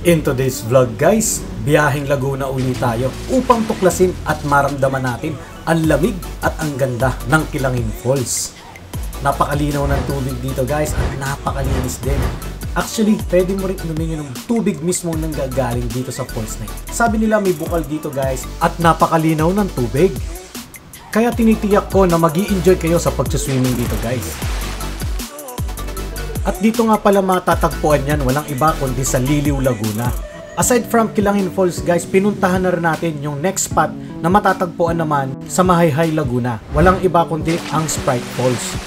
In today's vlog guys, biyaheng Laguna uli tayo upang tuklasin at maramdaman natin ang lamig at ang ganda ng Kilangin Falls. Napakalinaw ng tubig dito guys at napakalinis din. Actually, pwede mo rin inumin yung tubig mismo nang gagaling dito sa falls na yun. Sabi nila may bukal dito guys at napakalinaw ng tubig. Kaya tinitiyak ko na mag-i-enjoy kayo sa pag-swimming dito guys. At dito nga pala matatagpuan yan, walang iba kundi sa Liliw, Laguna. Aside from Kilangin Falls guys, pinuntahan na rin natin yung next spot na matatagpuan naman sa Mahayhay, Laguna. Walang iba kundi ang Sprite Falls.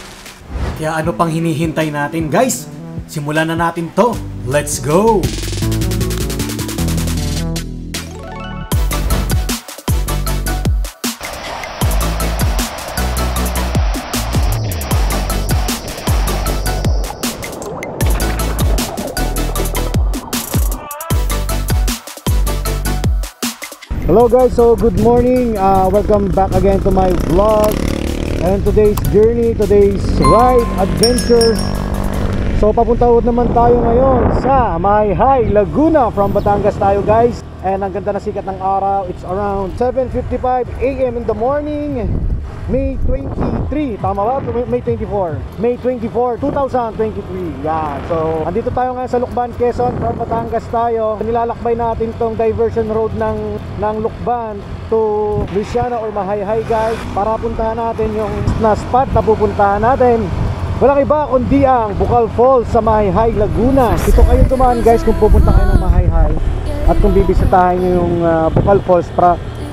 Kaya ano pang hinihintay natin guys? Simulan na natin to. Let's go! Hello guys, so good morning, welcome back again to my vlog. And today's journey, today's ride, adventure. So papunta naman tayo ngayon sa Mahayhay, Laguna. From Batangas tayo guys. And ang ganda na sikat ng araw. It's around 7:55 AM in the morning, May 23, tama ba? May 24, May 24, 2023. Yan, so andito tayo ngayon sa Lukban, Quezon. From Batangas tayo. Nilalakbay natin tong diversion road ng Lukban to Luciana or Mahayhay guys, para puntahan natin yung na spot na pupuntahan natin. Walang iba kundi ang Bukal Falls sa Mahayhay, Laguna. Dito kayo tumaan guys kung pupunta kayo ng Mahayhay at kung bibisitahin nyo yung Bukal Falls,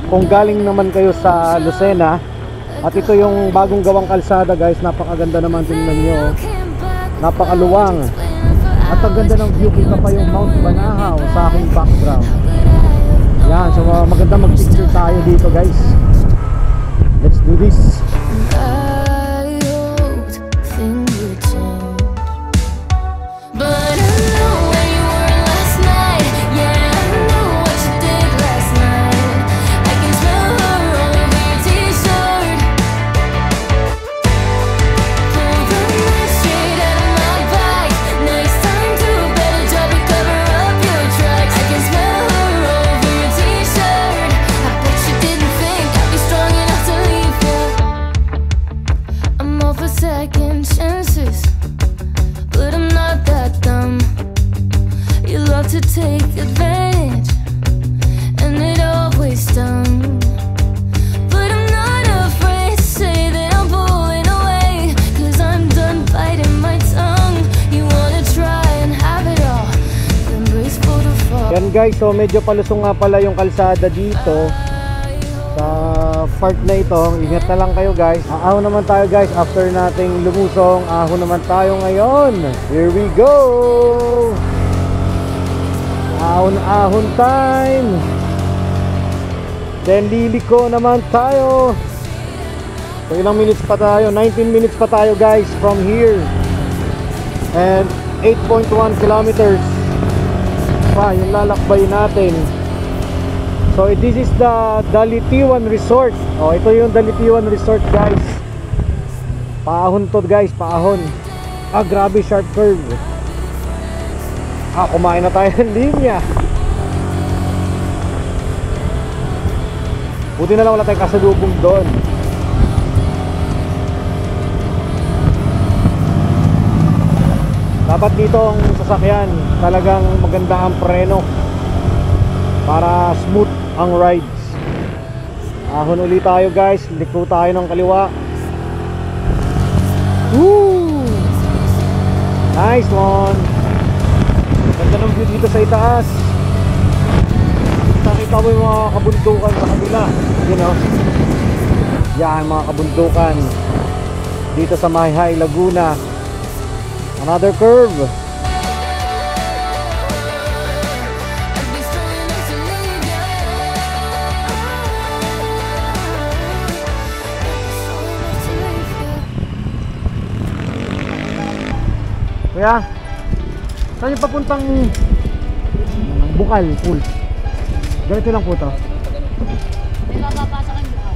kung galing naman kayo sa Lucena. At ito yung bagong gawang kalsada guys, napakaganda naman, tingnan nyo, napakaluwang. At ang ganda ng view, kita pa yung Mount Banahaw sa aking background. Yan, so maganda mag-picture tayo dito guys. Let's do this. Yan guys, so medyo palusong nga pala yung kalsada dito sa part na ito. Ingat na lang kayo guys. Ahon naman tayo guys, after nating lumusong, ahon naman tayo ngayon. Here we go! Ahon time. Then liliko naman tayo. So ilang minutes pa tayo? 19 minutes pa tayo guys from here. And 8.1 kilometers pa yung lalakbay natin. So this is the Dalitiwan Resort. Oh, ito yung Dalitiwan Resort guys. Paahon to guys, paahon. Grabe sharp curve. Kumain na tayo ng linya. Buti na lang wala tayong kasalubong doon. Dapat dito ang sasakyan, talagang maganda ang preno para smooth ang rides. Ahon ulit tayo guys, liko tayo ng kaliwa. Woo! Nice one. Ganda ng view dito sa itaas. Nakita mo yung mga kabundukan sa kabila, you know. Yan, mga kabundukan dito sa Mahayhay, Laguna. Another curve. Kuya, saan yung papuntang Bukal Falls? Ganito lang po to. May mapapasok ang Bukal.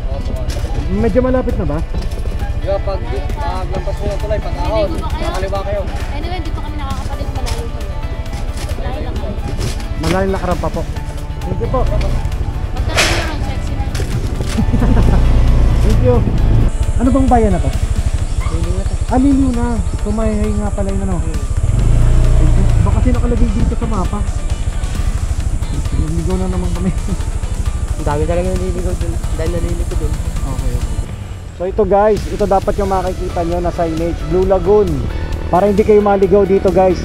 Medyo malapit na ba? Pag lampas mo yung tulay, pag-ahon, nakaliwa kayo. Anyway, dito kami nakakapalit malayo kayo. Dahil lang kayo. Malaking lakaran pa po. Thank you po. Pagdating nyo lang, sexy na. Thank you. Ano bang bayan na to? Liliw na to. Ah, Liliw na. Tumahay nga pala yun ano. Thank you. Baka kasi nakalagay dito sa mapa. Naligaw na naman kami. Ang dami talaga naliligaw dun. Dahil naliligaw dun. Okay. So ito guys, ito dapat yung makikita nyo na signage, Blue Lagoon. Para hindi kayo maligaw dito guys.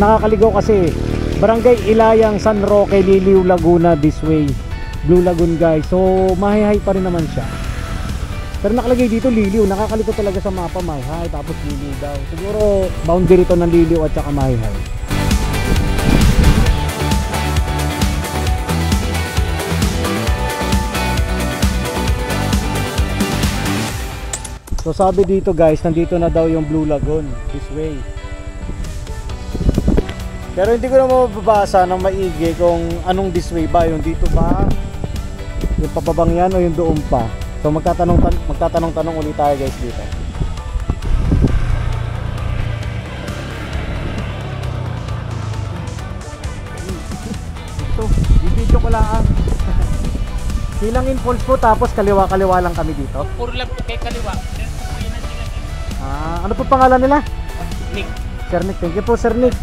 Nakakaligaw kasi Barangay Ilayang, San Roque, Liliw, Laguna this way. Blue Lagoon guys. So mahihay pa rin naman siya. Pero nakalagay dito Liliw, nakakalito talaga sa mapa mahihay tapos Liliw daw. Siguro boundary ito ng Liliw at saka mahihay. So sabi dito guys, nandito na daw yung Blue Lagoon this way. Pero hindi ko na mababasa ng maigi kung anong this way ba, yung dito ba, yung papabang yan o yung doon pa. So magtatanong-tanong ulit tayo guys dito. Ito, i-video ko lang. Kilangin Falls po tapos kaliwa-kaliwa lang kami dito. Puro lang po kay kaliwa. Ah, ano po pangalan nila? Nick. Sir Nick, thank you po Sir Nick.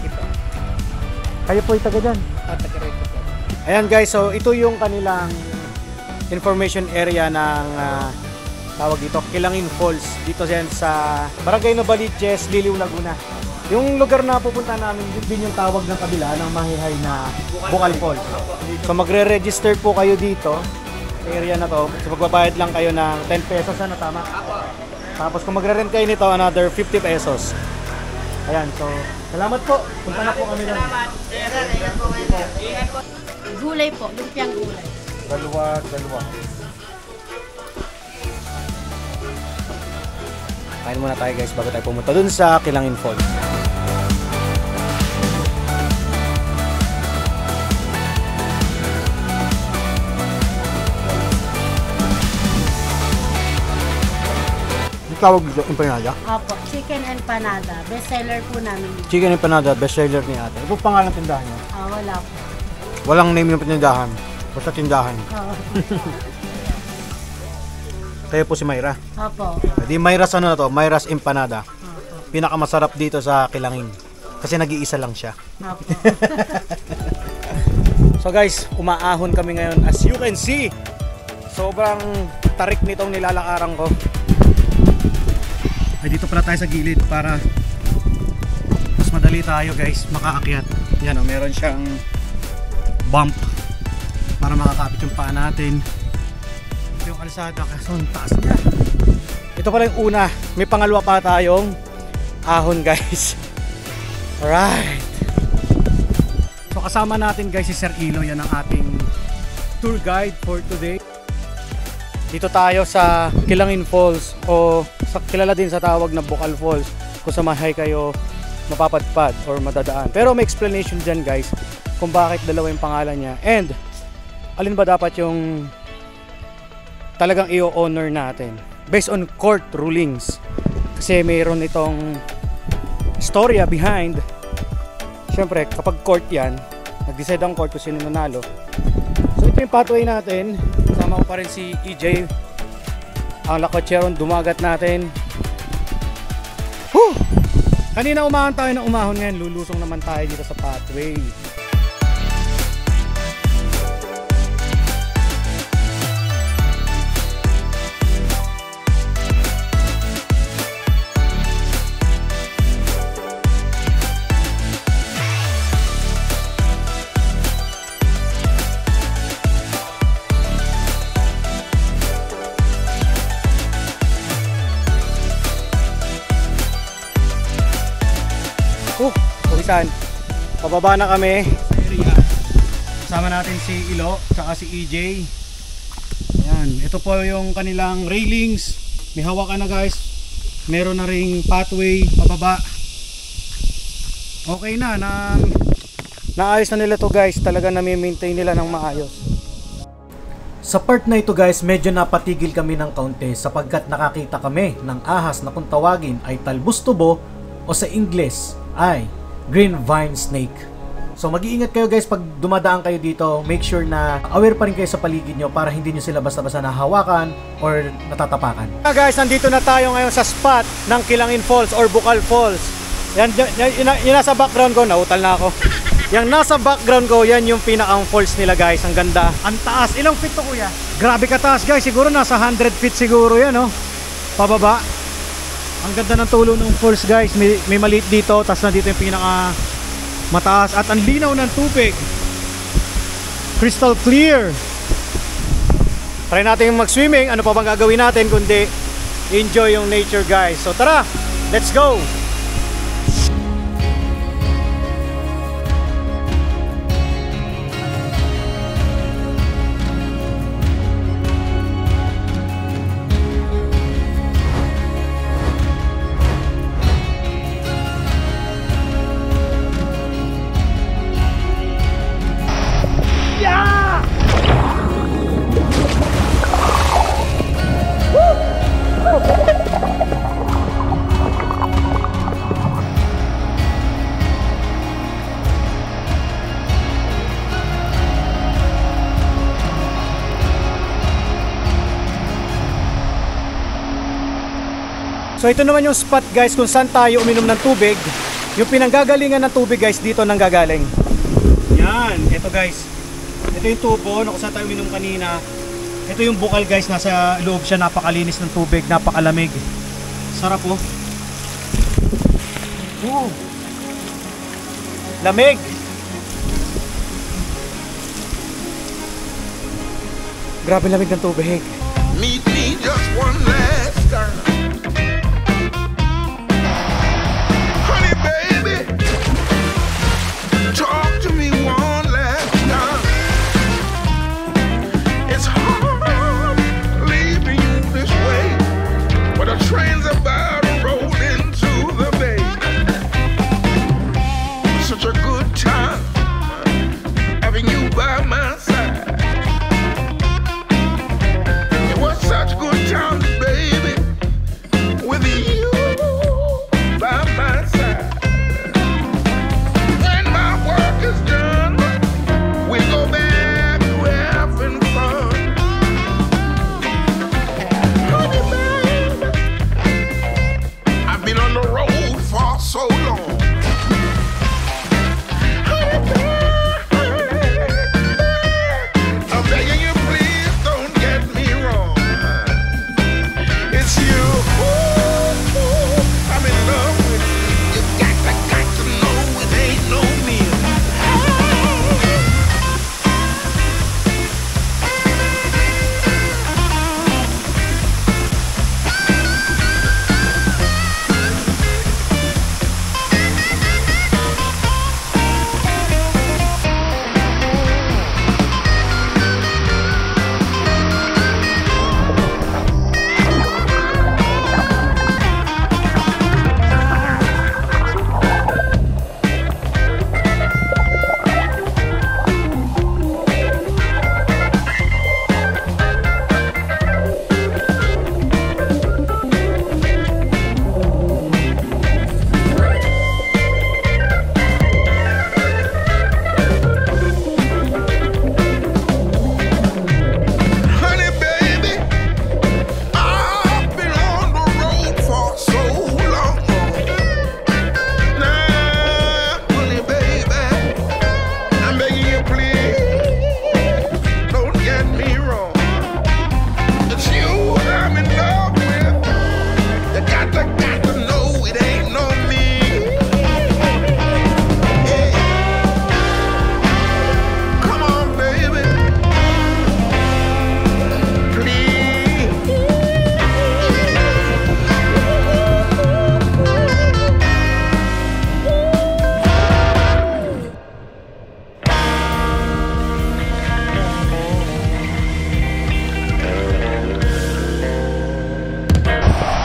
Kayo po yung taga dyan. Taga-rito po. Ayan guys, so ito yung kanilang information area ng tawag dito, Kilangin Falls. Dito yan sa Barangay Novaliches, Liliw, Laguna. Yung lugar na pupunta namin, yun din yung tawag ng kabila ng mahihay na Bukal Falls. So magre-register po kayo dito sa area na to. So magbabayad lang kayo ng 10 pesos, ano tama? Tapos kung magre-rent kayo nito, another 50 pesos. Ayan, so salamat po. Punta na po kami lang. Gulay po, lumpiang gulay. Dalawa. Kain muna tayo guys bago tayo pumunta dun sa Kilangin Falls. Ang tawag dito, empanada? Opo, chicken empanada. Best seller po namin. Chicken empanada, best seller ni ate. Ano po pangalan ng tindahan niyo? Ah, wala po. Walang name ng tindahan. Basta tindahan. Oo. Kayo po si Mayra. Opo. Di Mayra's ano na to? Mayra's Empanada. Opo. Pinakamasarap dito sa Kilangin. Kasi nag-iisa lang siya. Opo. So guys, umaahon kami ngayon. As you can see, sobrang tarik nitong nilalakaran ko. Ay, dito pala tayo sa gilid para mas madali tayo guys makaakyat. Yan o, meron siyang bump para makakapit yung paa natin. Ito yung kalsada kasi ang taas niya. Ito pala yung una. May pangalawa pa tayong ahon guys. Alright. So kasama natin guys si Sir Ilo. Yan ang ating tour guide for today. Dito tayo sa Kilangin Falls o kilala din sa tawag na Bukal Falls. Kung samahay kayo mapapadpad or madadaan. Pero may explanation dyan guys kung bakit dalawa yung pangalan niya. And alin ba dapat yung talagang i-honor natin based on court rulings. Kasi mayroon itong storya behind. Siyempre kapag court yan, nag-decide ang court kung sino nanalo. So ito yung pathway natin. Kasama ko pa rin si EJ, ang lakotseron dumagat natin. Whew! Kanina umahon tayo ng umahon, ngayon lulusong naman tayo dito sa pathway. Puwisan. Pababa na kami sa area. Kasama natin si Ilo tsaka si EJ. Ayan, ito po yung kanilang railings. May hawakan na guys. Meron na ring pathway pababa. Okay na, naayos na nila to guys. Talaga nami-maintain nila ng maayos. Sa part na ito guys, medyo napatigil kami ng kaunti sapagkat nakakita kami ng ahas na kung tawagin ay talbos tubo o sa Ingles ay green vine snake. So mag-iingat kayo guys pag dumadaan kayo dito. Make sure na aware pa rin kayo sa paligid nyo para hindi nyo sila basta-basta nahawakan or natatapakan. Guys, nandito na tayo ngayon sa spot ng Kilangin Falls or Bukal Falls. Yan, yung nasa background ko, nautal na ako. Yung nasa background ko, yan yung pinakang falls nila guys. Ang ganda. Ang taas. Ilang feet to kuya? Grabe kataas guys. Siguro nasa 100 feet siguro yan, oh. Pababa. Ang ganda ng tulo ng falls guys. May maliit dito. Tapos nandito yung pinaka mataas. At ang linaw ng tubig. Crystal clear. Try natin mag-swimming. Ano pa bang gagawin natin kundi enjoy yung nature guys. So tara, let's go. So ito naman yung spot guys kung saan tayo uminom ng tubig. Yung pinanggagalingan ng tubig guys dito nang gagaling. Yan, ito guys. Ito yung tubo na kung saan tayo uminom kanina. Ito yung bukal guys, nasa loob siya, napakalinis ng tubig, napakalamig. Sarap oh. Lamig. Grabe lamig ng tubig. Meet me just one last time. Talk to me one last time. It's hard leaving you this way, but the train's about to roll into the bay. Such a good time having you by my side. It was such good times, baby, with you by my side. So long. I'm begging you, please don't get me wrong. It's you. I'm in love with you. You got to know it ain't no me.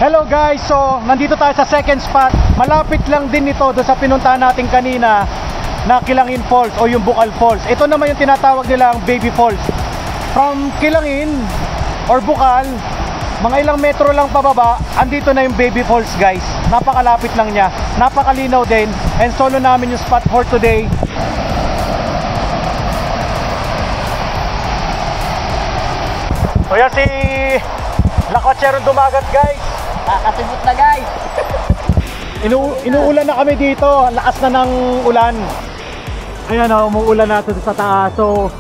Hello guys, so nandito tayo sa second spot. Malapit lang din ito doon sa pinuntahan natin kanina na Kilangin Falls o yung Bukal Falls. Ito naman yung tinatawag nilang Baby Falls. From Kilangin or Bukal, mga ilang metro lang pababa, andito na yung Baby Falls guys. Napakalapit lang niya, napakalinaw din. And solo namin yung spot for today. So yan si Lakotserong dumagat guys. Kakasibot na guys. Inuulan na kami dito. Ang lakas na ng ulan. Ayan o, umuulan na ito sa taas. So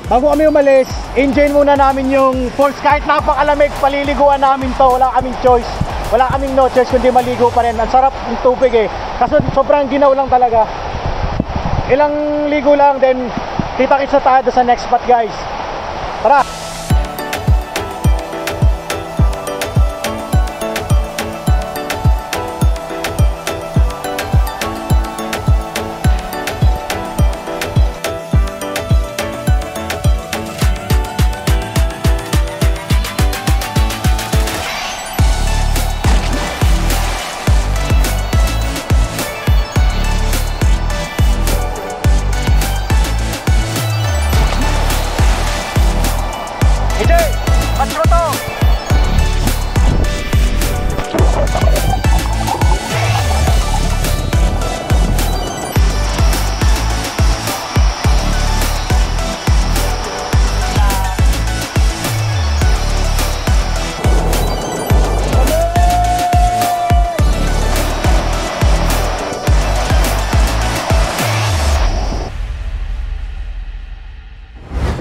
bago kami umalis, enjoy muna namin yung falls. Kahit napakalamig, paliliguan namin to. Wala kaming choice. Wala kaming no choice kundi maligo pa rin. Ang sarap ng tubig eh. Kasi sobrang ginaw lang talaga. Ilang ligo lang, then kita-kits na tayo sa next spot guys. Tara!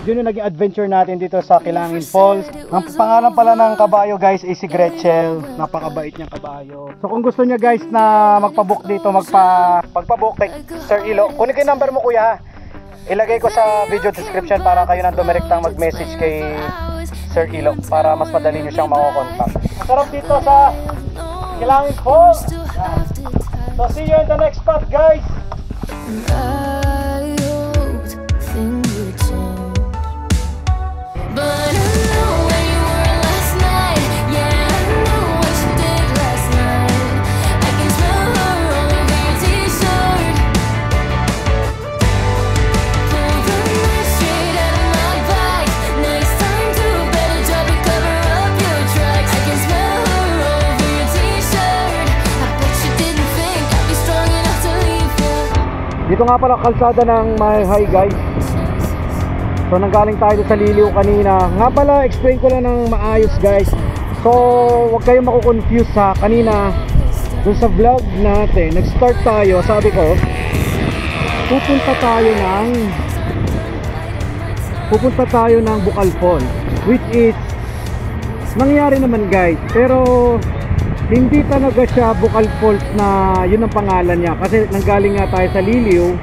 Yun yung naging adventure natin dito sa Kilangin Falls. Ang pangalan pala ng kabayo guys is si Gretchel. Napakabait niyang kabayo. So kung gusto niya guys na magpabook dito, magpabook kay Sir Ilo, kunin ko yung number mo kuya. Ilagay ko sa video description para kayo nang dumirektang mag-message kay Sir Ilo para mas madali niyo siyang makokontak. Masarap dito sa Kilangin Falls. So see you in the next spot guys. But I know where you were last night. Yeah, I know what you did last night. I can smell her all over your t-shirt. Pull the knife straight out of my back. Next time do better job and cover up your tracks. I can smell her all over your t-shirt. I bet you didn't think I'd be strong enough to leave you. Dito nga pala kalsada ng Mahay guys. So nanggaling tayo sa Liliw kanina. Nga pala, explain ko lang ng maayos guys. So huwag kayong mako-confuse ha. Kanina dun sa vlog natin, nag-start tayo, sabi ko pupunta tayo ng Bukal Falls, which is nangyari naman guys. Pero hindi talaga siya Bukal Falls na yun ang pangalan niya. Kasi nanggaling nga tayo sa Liliw,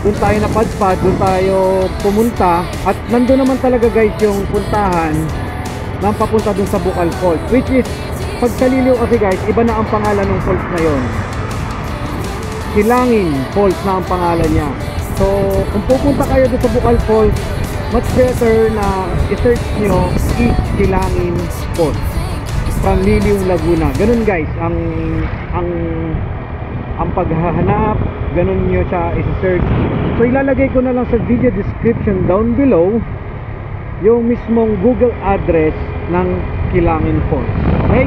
doon tayo napadpad, doon tayo pumunta, at nandun naman talaga guys yung puntahan ng papunta doon sa Bukal Falls, which is pag sa Liliw kasi guys, iba na ang pangalan ng falls na yon. Kilangin Falls na ang pangalan niya. So kung pupunta kayo doon sa Bukal Falls, much better na i-search nyo East Kilangin Falls from Liliw, Laguna. Ganun guys ang paghahanap, ganun nyo siya i-search. So ilalagay ko na lang sa video description down below yung mismong Google address ng Kilangin Falls. Okay?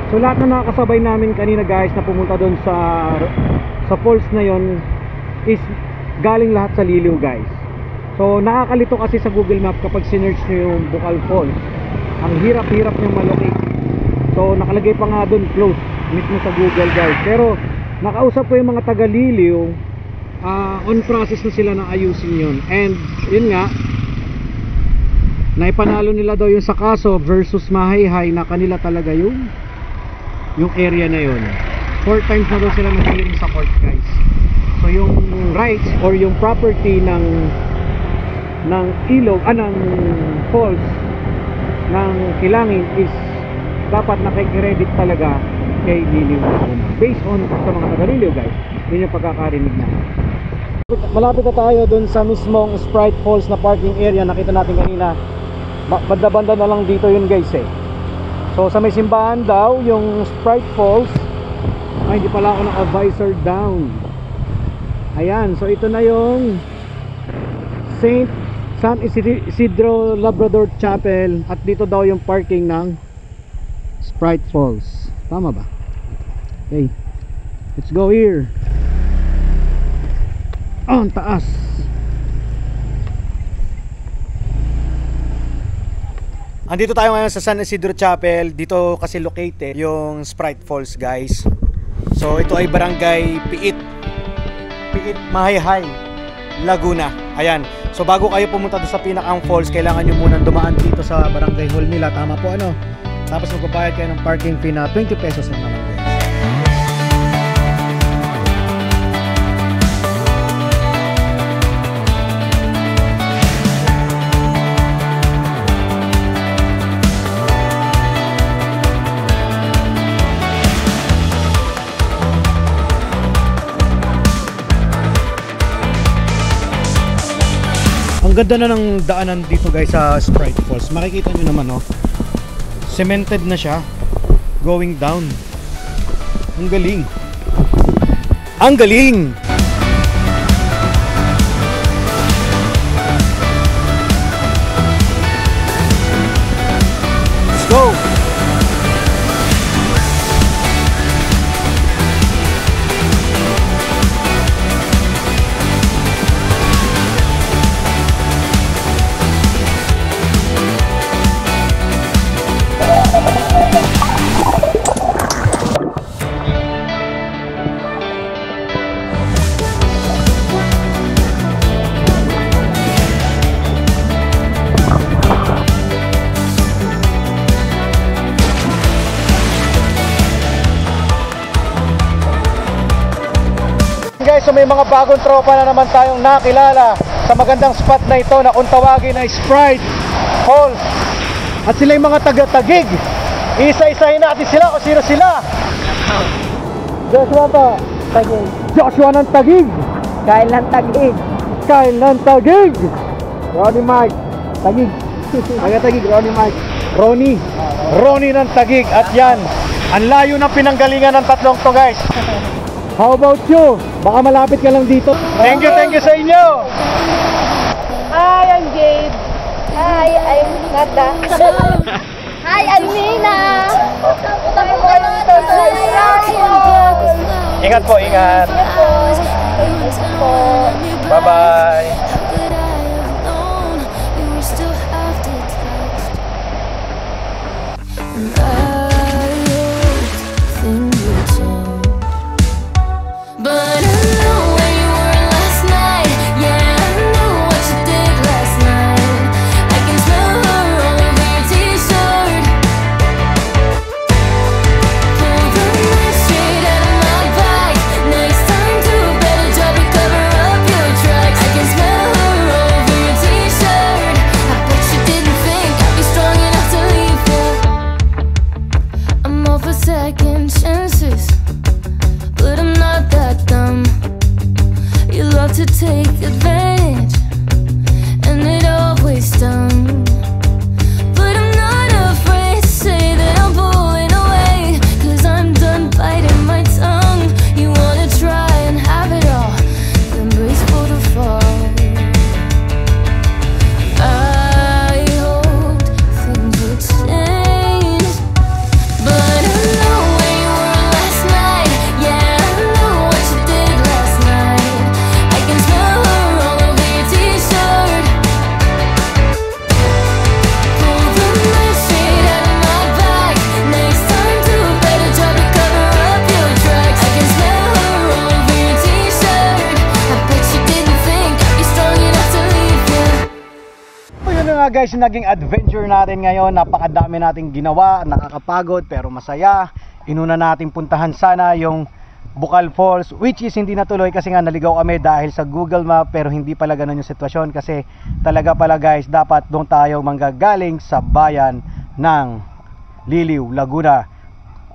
So lahat na nakakasabay namin kanina guys na pumunta doon sa falls na yon is galing lahat sa Liliw guys. So nakakalito kasi sa Google Map kapag sinearch nyo yung Bukal Falls. Ang hirap-hirap niyang malocate. So nakalagay pa nga doon close mismo sa Google guys. Pero nakausap ko yung mga taga Liliw, on process na sila na ayusin yun. And yun nga, naipanalo nila daw yung sa kaso versus Mahayhay na kanila talaga yung area na yun. 4 times na daw sila naghiling sa court guys. So yung rights or yung property ng ilog, ng falls ng Kilangin is dapat nakikredit talaga kay Liliw Laguna. Based on sa mga taga-Liliw guys, yun yung pagkakarinig na. Malapit na tayo dun sa mismong Sprite Falls na parking area. Nakita natin kanina, banda-banda na lang dito yun guys eh. So sa may simbahan daw yung Sprite Falls. Ay, hindi pala ako naka-visor down. Ayan, so ito na yung San Isidro Labrador Chapel. At dito daw yung parking ng Sprite Falls. Tama ba? Okay, let's go here. Oh, ang taas. Andito tayo ngayon sa San Isidro Chapel. Dito kasi located yung Sprite Falls, guys. So ito ay Barangay Piit, Mahayhay, Laguna. Ayan. So bago kayo pumunta doon sa pinakang falls, kailangan nyo munang dumaan dito sa barangay hall nila. Tama po, ano? Tapos magbabayad kayo ng parking fee na 20 pesos naman. Ang ganda na ng daanan dito, guys, sa Sprite Falls. Makikita nyo naman, oh. Cemented na siya. Going down. Ang galing. Ang galing! Let's go! Guys, so may mga bagong tropa na naman tayong nakilala sa magandang spot na ito na kung tawagin ay Sprite Falls. At sila yung mga taga-Taguig. Isa-isahin natin sila kung sino sila. Joshua pa, Taguig. Joshua ng Taguig. Kyle ng Taguig. Kyle ng Taguig. Ronnie Mike, Taguig. Taga-Taguig, Ronnie Mike. Ronnie ng Taguig. At yan, ang layo ng pinanggalingan ng tatlong to, guys. How about you? Baka malapit ka lang dito. Thank you sa inyo. Hi, I'm Jade. Hi, I'm Nata. Hi, I'm Nina. Ingat po, ingat. Bye-bye. To take advantage, and it always stung. But I'm not afraid to say that I'm pulling away, 'cause I'm done biting my tongue. You wanna try and have it all, then brace for the fall. I hoped things would change, but I know where you were last night. Yeah, I know what you did last night. I can smell her all over your t-shirt. Pull the knife straight out of my back. Next time do a better job to cover up your tracks. I can smell her all over your t-shirt. I bet you didn't think I'd be strong enough to leave you. So yun na nga, guys, yung naging adventure natin ngayon. Napakadami nating ginawa, nakakapagod pero masaya. Inuna nating puntahan sana yung Bukal Falls, which is hindi natuloy kasi nga naligaw kami dahil sa Google Map, pero hindi pala ganun yung sitwasyon kasi talaga pala, guys, dapat doon tayo manggagaling sa bayan ng Liliw, Laguna.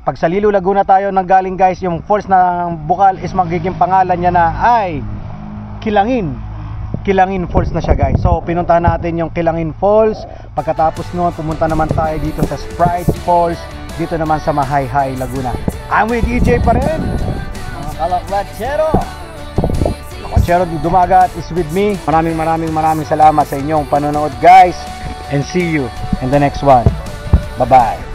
Pag sa Liliw, Laguna tayo nanggaling, guys, yung falls ng Bukal is magiging pangalan niya na ay Kilangin Falls na siya, guys. So pinuntahan natin yung Kilangin Falls. Pagkatapos noon, pumunta naman tayo dito sa Sprite Falls, dito naman sa Mahayhay, Laguna. I'm with DJ pa rin. Kalakwachero Dumagat is with me. Maraming salamat sa inyong panonood, guys, and see you in the next one. Bye bye.